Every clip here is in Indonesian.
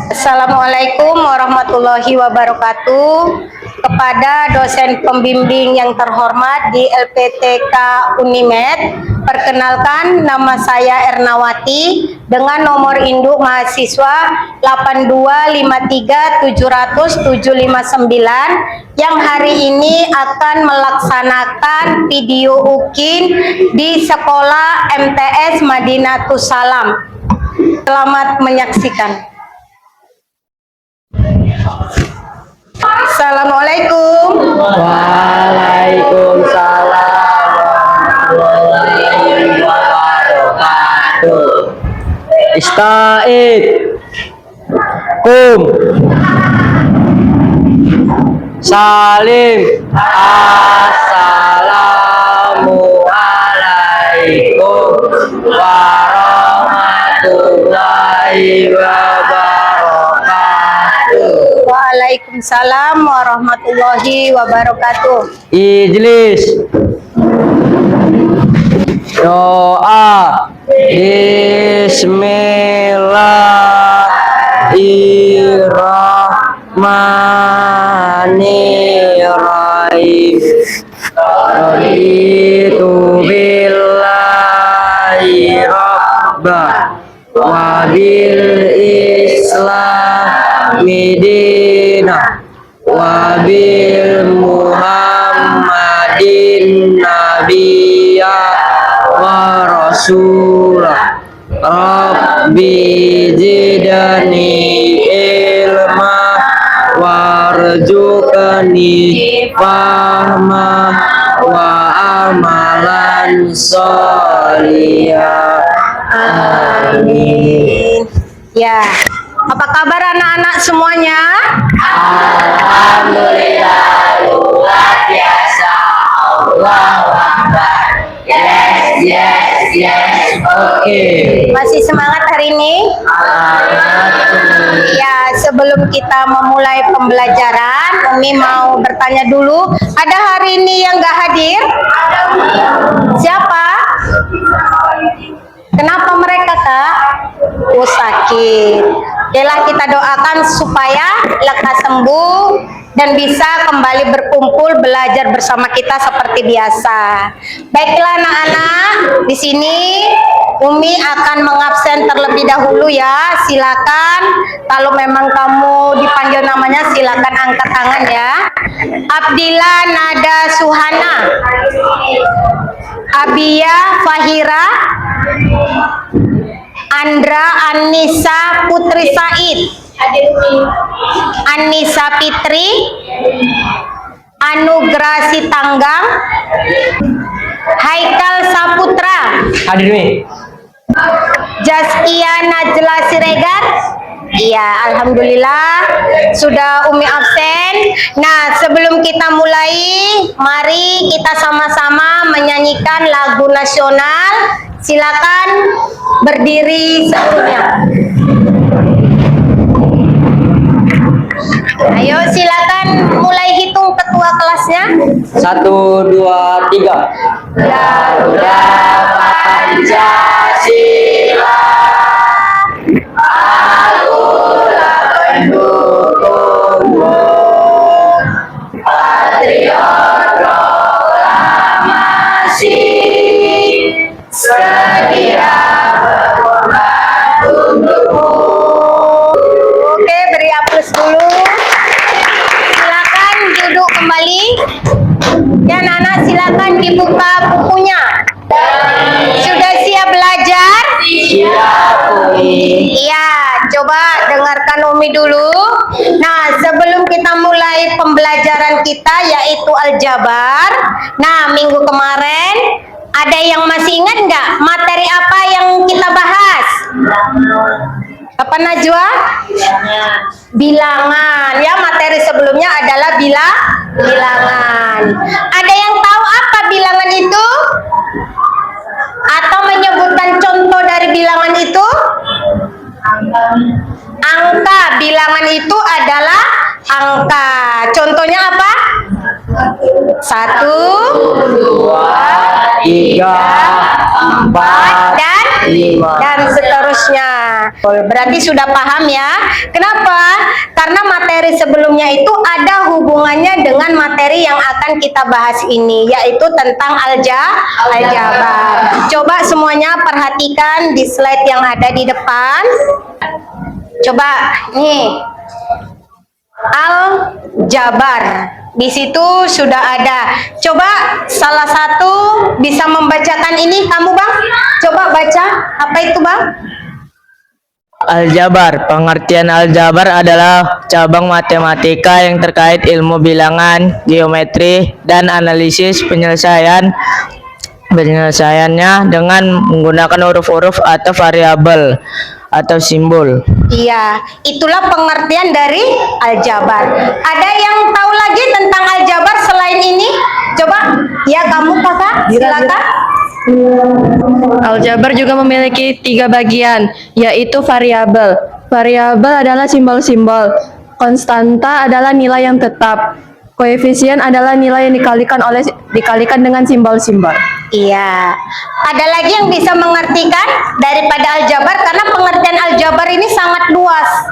Assalamualaikum warahmatullahi wabarakatuh. Kepada dosen pembimbing yang terhormat di LPTK Unimed, perkenalkan nama saya Ernawati dengan nomor induk mahasiswa 8253700-759 yang hari ini akan melaksanakan video UKIN di Sekolah MTS Madinatus Salam. Selamat menyaksikan. Assalamualaikum. Waalaikumsalam warahmatullahi wabarakatuh. Ista'id kum salim. Assalamualaikum warahmatullahi wabarakatuh. Waalaikumsalam warahmatullahi wabarakatuh. Ijlis. Doa. Bismillahirrahmanirrahim. Raditu billahi rabba wa bil islami dina wa bil muhammadin nabiyya wa rasulah. Rabbi zidni ilma warzuqni fahma wa amalan sholihah. Amin. Ya, apa kabar anak-anak semuanya? Alhamdulillah, luar biasa. Allahu Akbar. Yes. Oke. Masih semangat hari ini? Ya, sebelum kita memulai pembelajaran, Umi mau bertanya dulu. Ada hari ini yang nggak hadir? Siapa? Kenapa mereka, Kak? Oh, sakit. Okelah, kita doakan supaya lekas sembuh dan bisa kembali berkumpul belajar bersama kita seperti biasa. Baiklah anak-anak, di sini Umi akan mengabsen terlebih dahulu ya. Silakan kalau memang kamu dipanggil namanya silakan angkat tangan ya. Abdillah Nada Suhana, Abia Fahira, Andra Anissa Putri Said, Anissa Fitri, Anugrasi Tanggang, Haikal Saputra, Hadir nih. Jaskia Najla Siregar. Iya, alhamdulillah sudah Umi absen. Nah, sebelum kita mulai, mari kita sama-sama menyanyikan lagu nasional. Silakan berdiri seluruhnya. Ayo silakan mulai hitung ketua kelasnya. 1, 2, 3. Garuda Pancasila, akulah pendukungmu, patriot proklamasi, sedia berkorban untukmu. Oke, beri aplaus dulu. Silakan duduk kembali. Ya, anak-anak silakan dibuka bukunya. Sudah siap belajar? Siap, Umi. Iya, coba dengarkan Umi dulu. Nah, sebelum kita mulai pembelajaran kita yaitu aljabar. Nah, minggu kemarin ada yang masih ingat nggak materi apa yang kita bahas? Apa Najwa? Bilangan. Ya, materi sebelumnya adalah bilangan. Ada yang tahu apa bilangan itu? Atau menyebutkan contoh dari bilangan itu? Angka. Bilangan itu adalah angka. Contohnya apa? 1, 2, 3, 4, dan 5. dan seterusnya. Berarti sudah paham ya? Kenapa? Karena materi sebelumnya itu ada hubungannya dengan materi yang akan kita bahas ini, yaitu tentang aljabar. Coba semuanya perhatikan di slide yang ada di depan. Coba nih, aljabar. Di situ sudah ada. Coba salah satu bisa membacakan ini, kamu Bang? Coba baca. Apa itu Bang? Aljabar. Pengertian aljabar adalah cabang matematika yang terkait ilmu bilangan, geometri, dan analisis penyelesaiannya dengan menggunakan huruf-huruf atau variabel atau simbol. Iya, itulah pengertian dari aljabar. Ada yang tahu lagi tentang aljabar selain ini? Coba, ya kamu kakak, silakan. Aljabar juga memiliki 3 bagian, yaitu variabel. Variabel adalah simbol-simbol. Konstanta adalah nilai yang tetap. Koefisien adalah nilai yang dikalikan dengan simbol-simbol. Iya. Ada lagi yang bisa mengertikan daripada aljabar, karena pengertian aljabar ini sangat luas.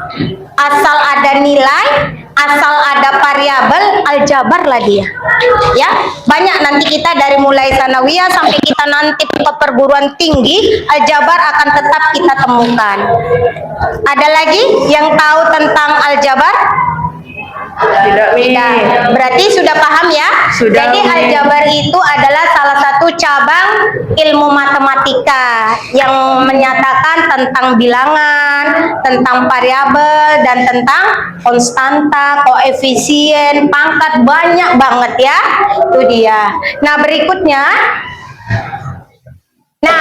Asal ada nilai, asal ada variabel, aljabar lah dia. Ya, banyak nanti kita dari mulai sanawiyah sampai kita nanti ke perguruan tinggi, aljabar akan tetap kita temukan. Ada lagi yang tahu tentang aljabar? Tidak, Tidak. Berarti sudah paham ya? Sudah, Jadi Mi. aljabar itu adalah salah satu cabang ilmu matematika yang menyatakan tentang bilangan, tentang variabel, dan tentang konstanta, koefisien, pangkat, banyak banget ya. Itu dia. Nah,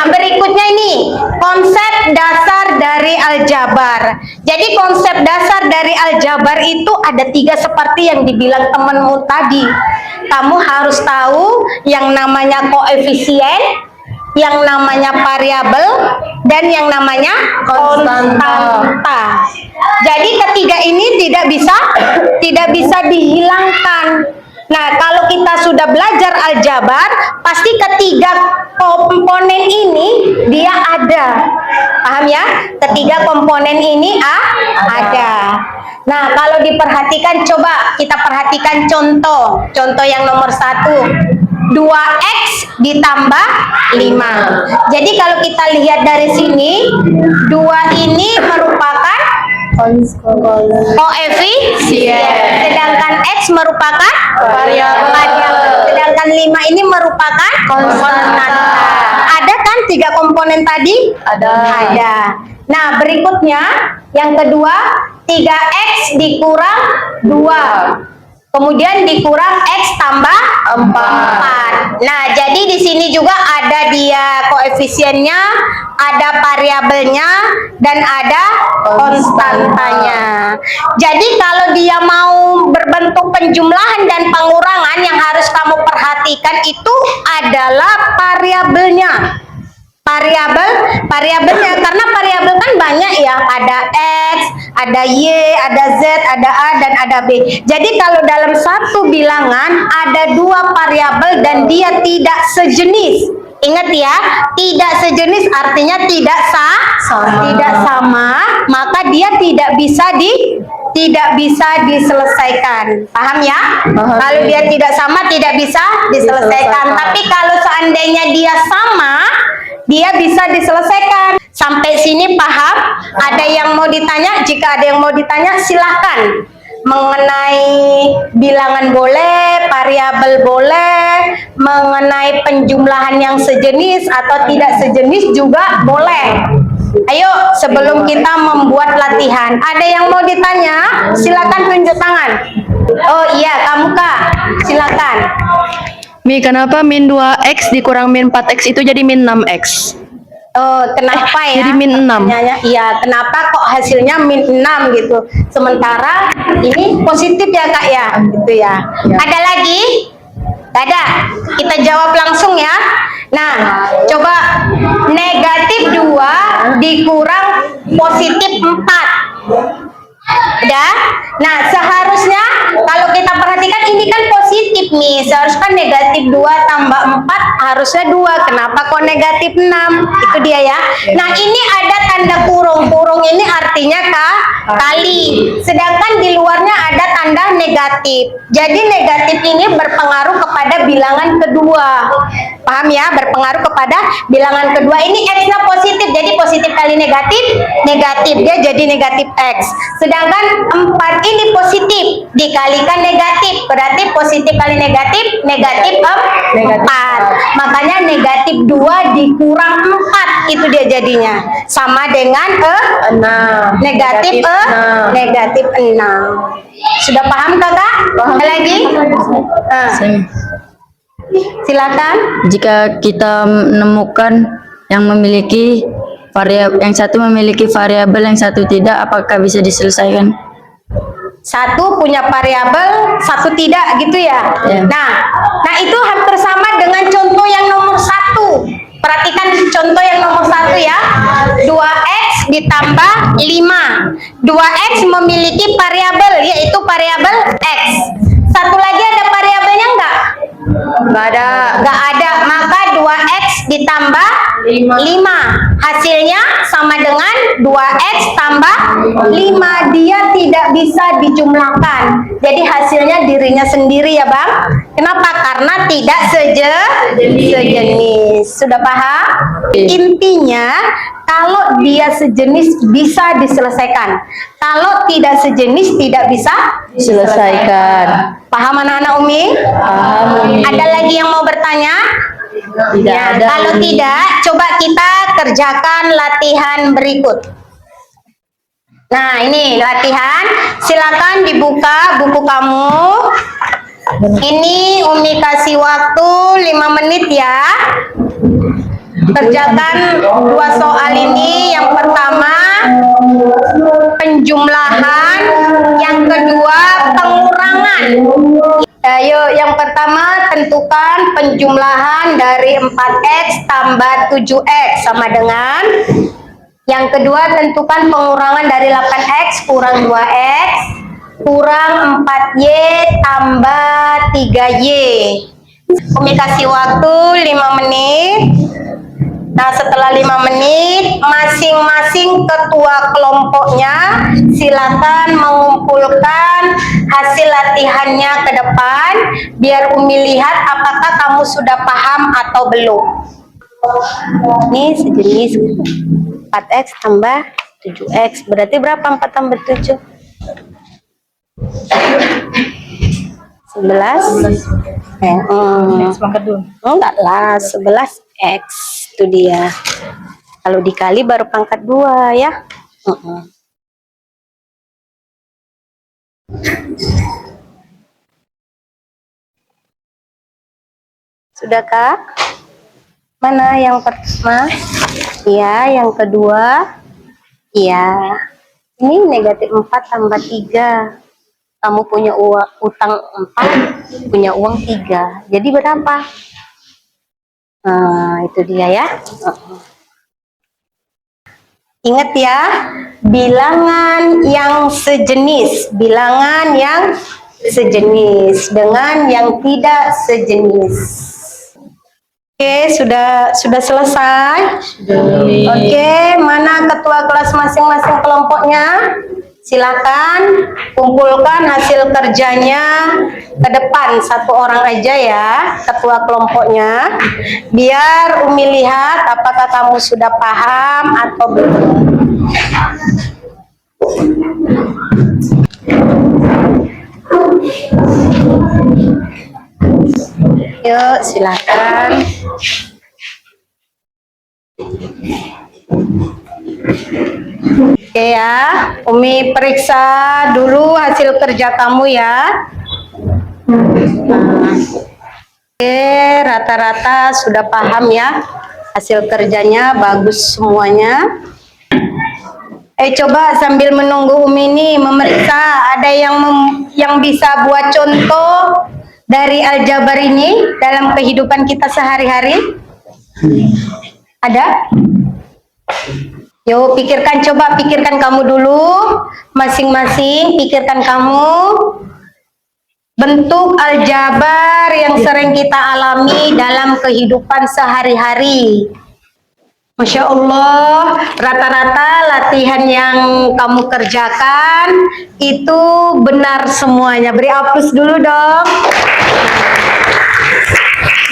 berikutnya ini konsep dasar dari aljabar. Jadi konsep dasar dari aljabar itu ada 3 seperti yang dibilang temanmu tadi. Kamu harus tahu yang namanya koefisien, yang namanya variabel, dan yang namanya konstanta. Jadi ketiga ini tidak bisa dihilangkan. Nah, kalau kita sudah belajar aljabar, pasti ketiga komponen ini dia ada. Paham ya? Ketiga komponen ini ada. Nah, kalau diperhatikan, coba kita perhatikan contoh. Contoh yang nomor 1. 2x ditambah 5. Jadi kalau kita lihat dari sini, 2 ini merupakan koefisien, sedangkan x merupakan variabel, sedangkan 5 ini merupakan konstanta. Ada kan 3 komponen tadi? Ada. Nah, berikutnya yang kedua, 3x dikurang 2. Kemudian dikurang x tambah 4. Nah, jadi di sini juga ada dia koefisiennya, ada variabelnya, dan ada konstantanya. Jadi kalau dia mau berbentuk penjumlahan dan pengurangan, yang harus kamu perhatikan itu adalah variabelnya. Variabelnya, karena variabel kan banyak ya, ada x, ada y, ada z, ada a, dan ada b. Jadi kalau dalam satu bilangan ada 2 variabel dan dia tidak sejenis. Ingat ya, tidak sejenis artinya tidak sama, maka dia tidak bisa diselesaikan. Paham ya? Kalau dia tidak sama, tidak bisa diselesaikan. Tapi kalau seandainya dia sama, dia bisa diselesaikan. Sampai sini paham? Ada yang mau ditanya? Jika ada yang mau ditanya, silahkan. Mengenai bilangan boleh, variabel boleh, mengenai penjumlahan yang sejenis atau tidak sejenis juga boleh. Ayo, sebelum kita membuat latihan, ada yang mau ditanya? Silakan tunjuk tangan. Oh iya, kamu Kak, silakan. Mi, kenapa min 2x dikurang min 4x itu jadi min 6x? Oh, kenapa ya? Jadi min 6. Iya, kenapa kok hasilnya min 6 gitu? Sementara ini positif ya Kak ya, gitu ya. Ada lagi? Gak ada? Kita jawab langsung ya. Nah, coba negatif 2 dikurang positif 4. Udah? Nah, seharusnya kalau kita perhatikan ini kan positif nih, seharusnya kan negatif 2 tambah 4 harusnya 2. Kenapa kok negatif 6? Itu dia ya. Nah, ini ada tanda kurung. Kurung ini artinya kali. Sedangkan di luarnya ada tanda negatif. Jadi negatif ini berpengaruh kepada bilangan kedua. Paham ya? Berpengaruh kepada bilangan kedua. Ini X-nya positif. Jadi positif kali negatif, negatif. Dia jadi negatif X. Sedangkan 4 ini positif dikalikan negatif. Berarti positif kali negatif, negatif 4. Makanya negatif 2 dikurang 4. Itu dia jadinya. Sama dengan 6. negatif negatif 6. Sudah paham kakak? Paham. Lagi? Silakan. Jika kita menemukan yang memiliki variabel, yang satu memiliki variabel, yang satu tidak, apakah bisa diselesaikan? Satu punya variabel, satu tidak, gitu ya. Nah itu hampir sama dengan contoh yang nomor 1. Perhatikan contoh yang nomor 1 ya. 2x ditambah 5. 2x memiliki variabel, yaitu variabel x. Satu lagi ada variabelnya enggak? Nggak ada. Nggak ada, maka 2x ditambah 5. Hasilnya sama dengan 2x tambah 5. Dia tidak bisa dijumlahkan. Jadi hasilnya dirinya sendiri ya Bang. Kenapa? Karena tidak sejenis. Sudah paham? Intinya kalau dia sejenis bisa diselesaikan. Kalau tidak sejenis tidak bisa Selesaikan. Paham anak-anak Umi? Paham, Umi. Ada lagi yang mau bertanya? Tidak Ya, ada, kalau Umi. tidak, coba kita kerjakan latihan berikut. Nah, ini latihan. Silakan dibuka buku kamu. Ini Umi kasih waktu 5 menit ya. Kerjakan 2 soal ini. Yang pertama penjumlahan, yang kedua pengurangan. Ayo, yang pertama tentukan penjumlahan dari 4x tambah 7x sama dengan. Yang kedua tentukan pengurangan dari 8x kurang 2x kurang 4y tambah 3y. Umi kasih waktu 5 menit. Nah, setelah 5 menit, masing-masing ketua kelompoknya silakan mengumpulkan hasil latihannya ke depan, biar Umi lihat apakah kamu sudah paham atau belum. Ini sejenis 4x tambah 7x, berarti berapa 4 tambah 7? 11? Enggak lah, 11x. Itu dia. Kalau dikali baru pangkat 2 ya. Sudah Kak? Mana yang pertama? Iya, yang kedua. Iya. Ini negatif 4 tambah 3. Kamu punya utang 4, punya uang 3. Jadi berapa? Nah, itu dia ya. Ingat ya, bilangan yang sejenis, bilangan yang sejenis dengan yang tidak sejenis. Oke, sudah selesai. Oke, mana ketua kelas masing-masing kelompoknya? Silakan kumpulkan hasil kerjanya ke depan, 1 orang aja ya, ketua kelompoknya, biar Umi lihat apakah kamu sudah paham atau belum. Yuk, silakan. Oke ya, Umi periksa dulu hasil kerja kamu ya. Oke, rata-rata sudah paham ya. Hasil kerjanya bagus semuanya. Coba sambil menunggu Umi ini memeriksa, ada yang bisa buat contoh dari aljabar ini dalam kehidupan kita sehari-hari? Ada? Yuk pikirkan, coba pikirkan kamu dulu, masing-masing pikirkan kamu. bentuk aljabar yang sering kita alami dalam kehidupan sehari-hari. Masya Allah, rata-rata latihan yang kamu kerjakan itu benar semuanya. Beri aplaus dulu dong.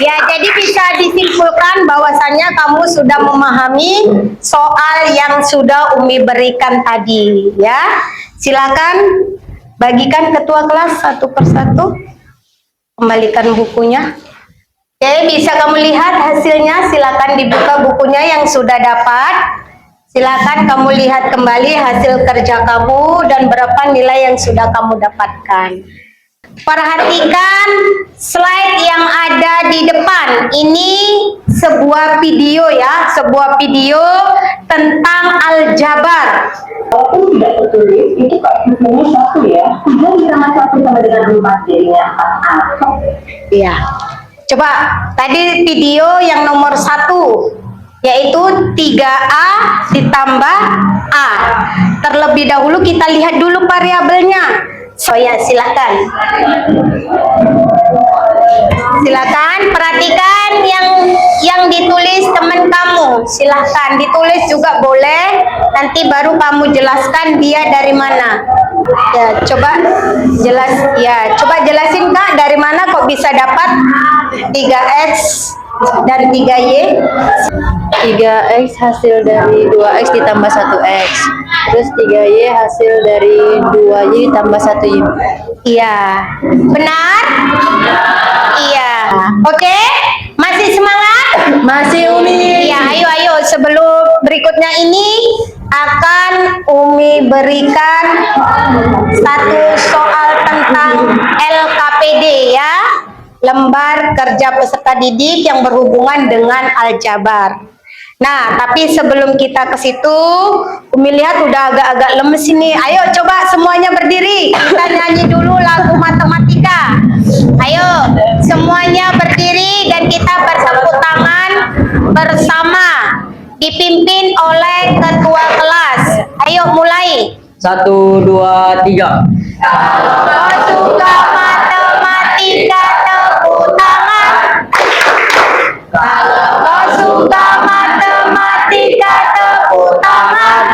Ya, jadi bisa disimpulkan bahwasannya kamu sudah memahami soal yang sudah Umi berikan tadi, ya. Silakan bagikan ketua kelas satu persatu. Kembalikan bukunya. Oke, bisa kamu lihat hasilnya. Silakan dibuka bukunya yang sudah dapat. Silakan kamu lihat kembali hasil kerja kamu dan berapa nilai yang sudah kamu dapatkan. Perhatikan slide yang ada di depan. Ini sebuah video ya, sebuah video tentang aljabar. Walaupun tidak tertulis, itu kok bukunya satu ya. 3 ditambah 1 sama dengan 4, jadinya 4. Iya. Coba tadi video yang nomor 1, yaitu 3A ditambah A. Terlebih dahulu kita lihat dulu variabelnya. So ya, silakan. Silakan perhatikan yang ditulis teman kamu. Silakan ditulis juga boleh. Nanti baru kamu jelaskan dia dari mana. Ya, coba coba jelasin Kak, dari mana kok bisa dapat 3X dan 3Y? 3X hasil dari 2X ditambah 1X. Terus 3Y hasil dari 2Y ditambah 1Y. Iya. Benar? Iya. Oke? Masih semangat? Masih Umi. Iya, ayo. Sebelum berikutnya ini akan Umi berikan satu soal tentang LKPD ya. Lembar kerja peserta didik yang berhubungan dengan aljabar. Nah, tapi sebelum kita ke situ, Umi lihat udah agak-agak lemes ini. Ayo coba semuanya berdiri. Kita nyanyi dulu lagu matematika. Ayo, semuanya berdiri dan kita bertepuk tangan bersama. Dipimpin oleh ketua kelas. Ayo mulai. 1, 2, 3. Kalau suka matematika tepuk tangan. Kalau kau suka matematika tepuk tangan.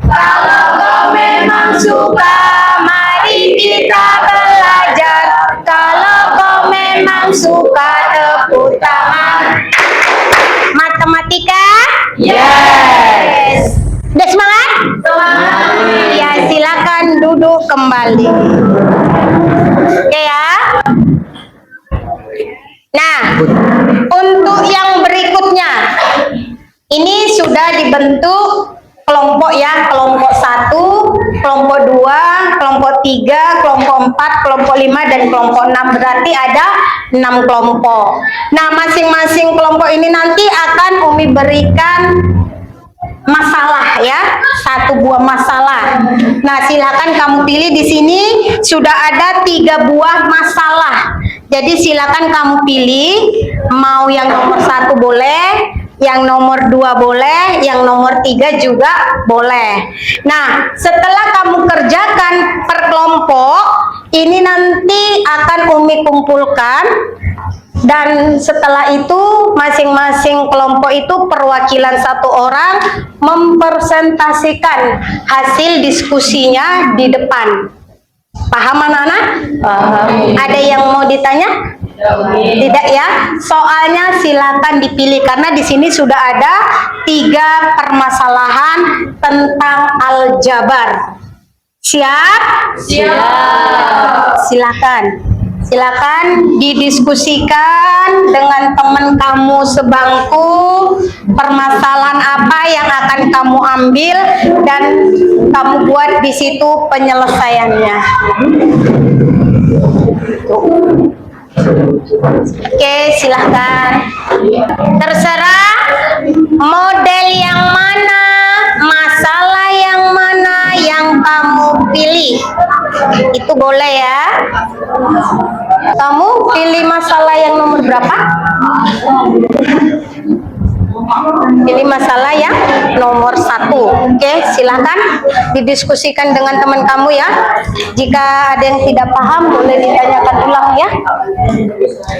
Kalau kau memang suka, mari kita belajar. Kalau kau memang suka, tepuk tangan. Matematika? Yes. Udah semangat? Ya, silakan duduk kembali. Oke ya. Nah, untuk yang berikutnya, ini sudah dibentuk kelompok ya, kelompok 1, kelompok 2, kelompok 3, kelompok 4, kelompok 5, dan kelompok 6. Berarti ada 6 kelompok. Nah, masing-masing kelompok ini nanti akan Umi berikan masalah ya, 1 buah masalah. Nah, silakan kamu pilih. Di sini sudah ada 3 buah masalah. Jadi silakan kamu pilih, mau yang nomor 1 boleh, yang nomor 2 boleh, yang nomor 3 juga boleh. Nah, setelah kamu kerjakan per kelompok, ini nanti akan Umi kumpulkan. Dan setelah itu masing-masing kelompok itu perwakilan 1 orang mempresentasikan hasil diskusinya di depan. Paham anak-anak? Paham. Ada yang mau ditanya? Tidak ya? Soalnya silakan dipilih karena di sini sudah ada 3 permasalahan tentang aljabar. Siap? Siap. Silakan didiskusikan dengan teman kamu sebangku, permasalahan apa yang akan kamu ambil dan kamu buat di situ penyelesaiannya. Oke, silahkan. Terserah model yang mana, masalah yang mana yang kamu pilih. Itu boleh ya. Kamu pilih masalah yang nomor berapa? Pilih masalah yang nomor 1. Oke, silakan didiskusikan dengan teman kamu ya. Jika ada yang tidak paham, boleh ditanyakan ulang ya.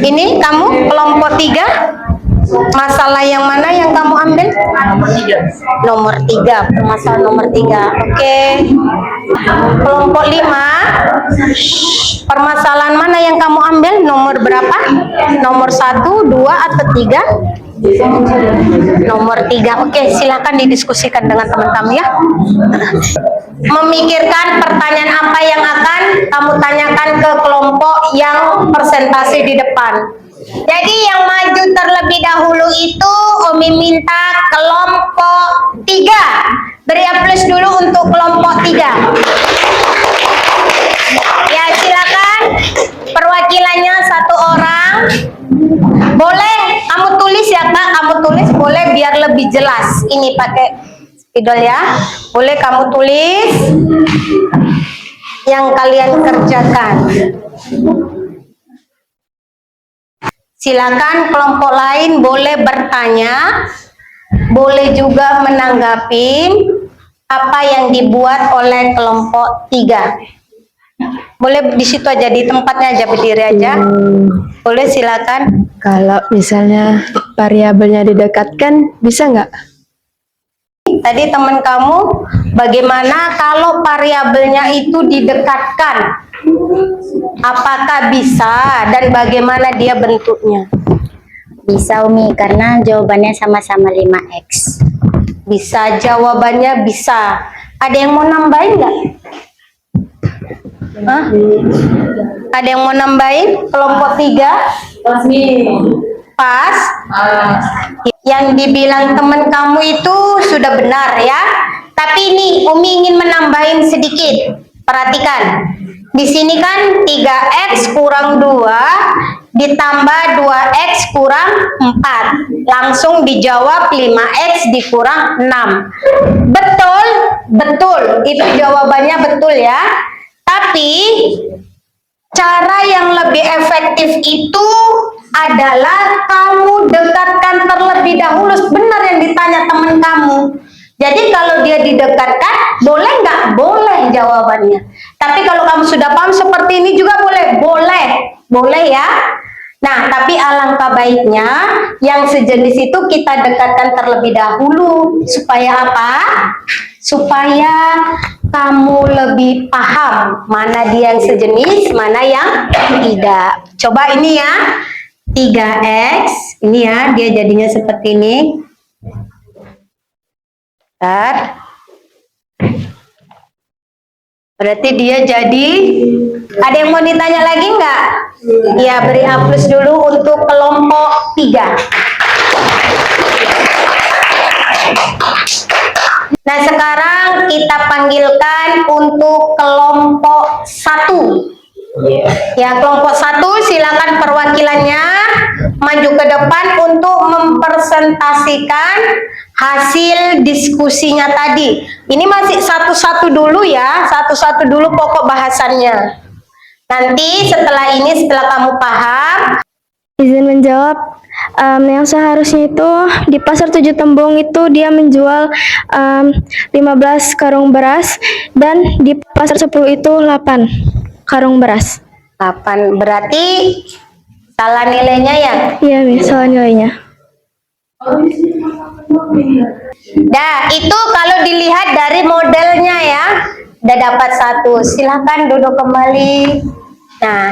Ini kamu kelompok 3. Masalah yang mana yang kamu ambil? Nomor 3. Permasalahan nomor 3. Oke. Kelompok 5. Permasalahan mana yang kamu ambil? Nomor berapa? Nomor 1, 2, atau 3? Nomor 3. Oke, silakan didiskusikan dengan teman kamu ya. Memikirkan pertanyaan apa yang akan kamu tanyakan ke kelompok yang persentase di depan. Jadi yang maju terlebih dahulu itu Umi minta kelompok 3. Beri aplaus dulu untuk kelompok 3. Ya, silakan. Perwakilannya 1 orang. Boleh kamu tulis ya Kak, kamu tulis boleh biar lebih jelas. Ini pakai spidol ya. Boleh kamu tulis yang kalian kerjakan. Silakan kelompok lain boleh bertanya, boleh juga menanggapi apa yang dibuat oleh kelompok 3. Boleh di situ aja, di tempatnya aja, berdiri aja. Boleh, silakan. Kalau misalnya variabelnya didekatkan, bisa nggak? Tadi teman kamu, bagaimana kalau variabelnya itu didekatkan? Apakah bisa dan bagaimana dia bentuknya? Bisa Umi, karena jawabannya sama-sama 5x. Bisa, jawabannya bisa. Ada yang mau nambahin nggak? Hah? Ada yang mau nambahin? Kelompok 3? Pas. Yang dibilang teman kamu itu sudah benar ya. Tapi ini Umi ingin menambahin sedikit. Perhatikan. Di sini kan 3x kurang 2 ditambah 2x kurang 4. Langsung dijawab 5x dikurang 6. Betul? Betul. Itu jawabannya betul ya. Tapi cara yang lebih efektif itu adalah kamu dekatkan terlebih dahulu. Benar yang ditanya teman kamu. Jadi kalau dia didekatkan, boleh nggak? Boleh jawabannya. Tapi kalau kamu sudah paham seperti ini juga boleh? Boleh. Boleh ya. Nah, tapi alangkah baiknya yang sejenis itu kita dekatkan terlebih dahulu. Supaya apa? Supaya kamu lebih paham mana dia yang sejenis, mana yang tidak. Coba ini ya. 3x. Ini ya, dia jadinya seperti ini. Berarti dia jadi, ada yang mau ditanya lagi nggak? Ya, beri aplaus dulu untuk kelompok 3. Nah, sekarang kita panggilkan untuk kelompok 1. Ya, kelompok 1 silakan perwakilannya maju ke depan untuk mempresentasikan hasil diskusinya tadi. Ini masih satu-satu dulu ya, satu-satu dulu pokok bahasannya. Nanti setelah ini, setelah kamu paham, Izin menjawab, yang seharusnya itu di pasar 7 Tembung itu dia menjual 15 karung beras, dan di pasar 10 itu 8 karung beras. 8. Berarti salah nilainya ya? Iya, salah nilainya. Nah, itu kalau dilihat dari modelnya ya, udah dapat 1. Silahkan duduk kembali. Nah,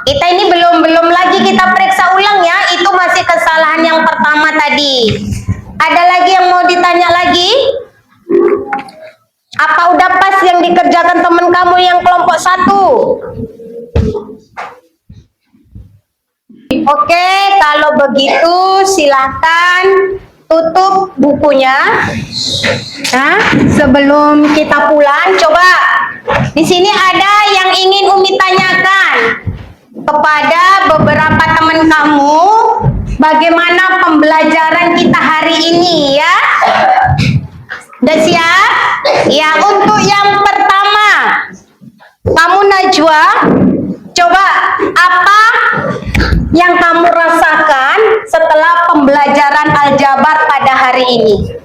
kita ini belum lagi kita periksa ulang ya. Itu masih kesalahan yang pertama tadi. Ada lagi yang mau ditanya lagi? Apa udah pas yang dikerjakan teman kamu yang kelompok 1? Oke, kalau begitu silahkan tutup bukunya. Nah, sebelum kita pulang, coba di sini ada yang ingin Umi tanyakan kepada beberapa teman kamu, bagaimana pembelajaran kita hari ini ya? Udah siap? Ya, untuk yang pertama, kamu Najwa, coba apa yang kamu rasakan setelah pembelajaran aljabar pada hari ini?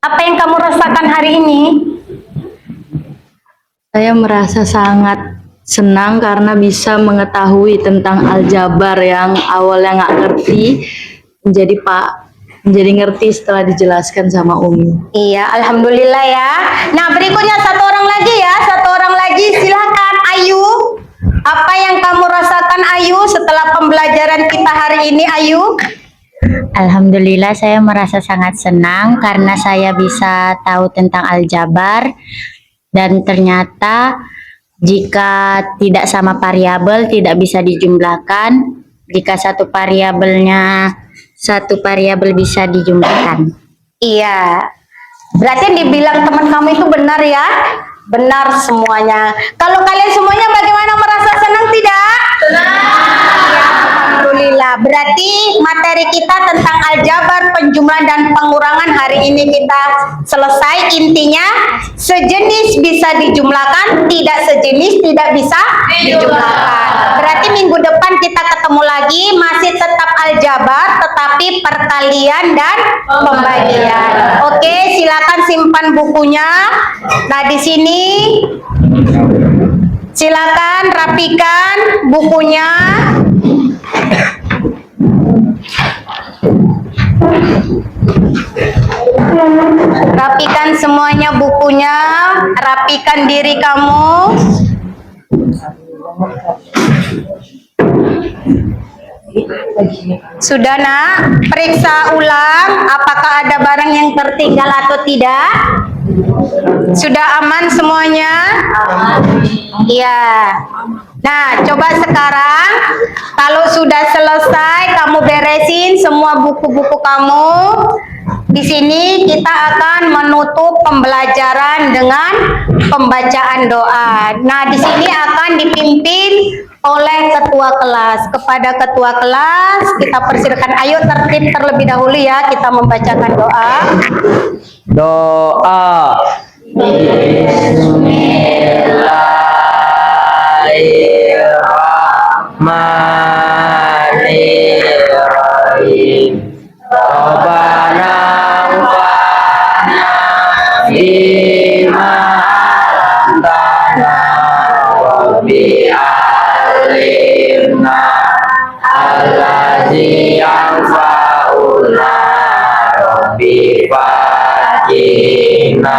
Apa yang kamu rasakan hari ini? Saya merasa sangat senang karena bisa mengetahui tentang aljabar yang awalnya nggak ngerti, menjadi ngerti setelah dijelaskan sama Umi. Iya, alhamdulillah ya. Nah, berikutnya satu orang lagi, silakan Ayu. Apa yang kamu rasakan Ayu setelah pembelajaran kita hari ini, Ayu? Alhamdulillah saya merasa sangat senang karena saya bisa tahu tentang aljabar dan ternyata jika tidak sama variabel tidak bisa dijumlahkan, jika satu variabel bisa dijumlahkan. Iya. Berarti dibilang teman kamu itu benar ya? Benar semuanya. Kalau kalian semuanya bagaimana, merasa senang tidak? Senang. Ya, alhamdulillah. Berarti materi kita tentang aljabar, penjumlahan dan pengurangan hari ini kita selesai. Intinya sejenis bisa dijumlahkan, tidak sejenis tidak bisa dijumlahkan. Berarti minggu depan kita ketemu lagi, masih tetap aljabar tetapi perkalian dan pembagian. Oke, silakan simpan bukunya. Nah, di sini silakan rapikan bukunya. Rapikan semuanya bukunya, rapikan diri kamu. Sudah nak, periksa ulang apakah ada barang yang tertinggal atau tidak. Sudah aman semuanya? Iya. Nah, coba sekarang kalau sudah selesai kamu beresin semua buku-buku kamu. Di sini kita akan menutup pembelajaran dengan pembacaan doa. Nah, di sini akan dipimpin oleh ketua kelas. Kepada ketua kelas kita persilakan, ayo tertib terlebih dahulu ya, kita membacakan doa. Doa. Bismillahirrahmanirrahim. Rabbana anfa'na bima 'allamtana wa bi'allimna allazi yanfa'una rabbi fakina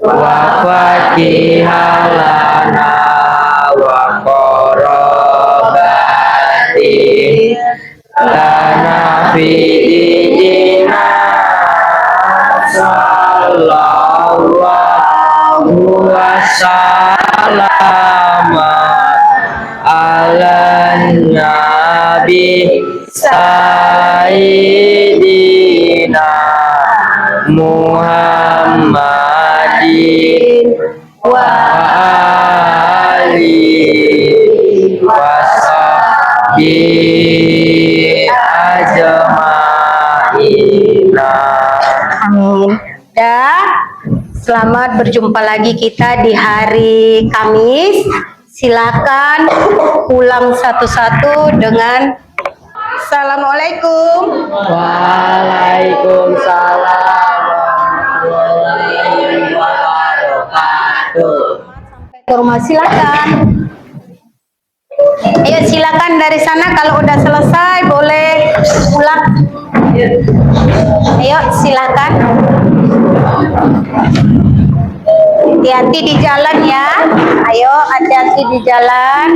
wa fakihalana wa korobati lana fi'idina sallallahu wasallama ala nabi sayyidina Muhammadin wa alihi wasahbihi ajma'ina. Amin. Dan selamat berjumpa lagi kita di hari Kamis. Silakan ulang satu-satu dengan Assalamualaikum. Waalaikumsalam warahmatullahi wabarakatuh. Ke rumah silakan. Ayo silakan dari sana, kalau udah selesai boleh pulang. Ayo silakan. Hati-hati di jalan ya. Ayo hati-hati di jalan.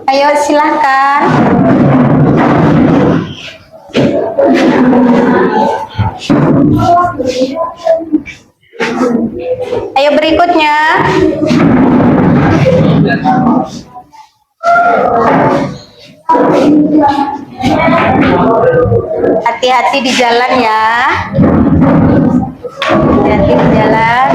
Ayo silakan. Ayo berikutnya. Hati-hati di jalan ya. Hati-hati di jalan.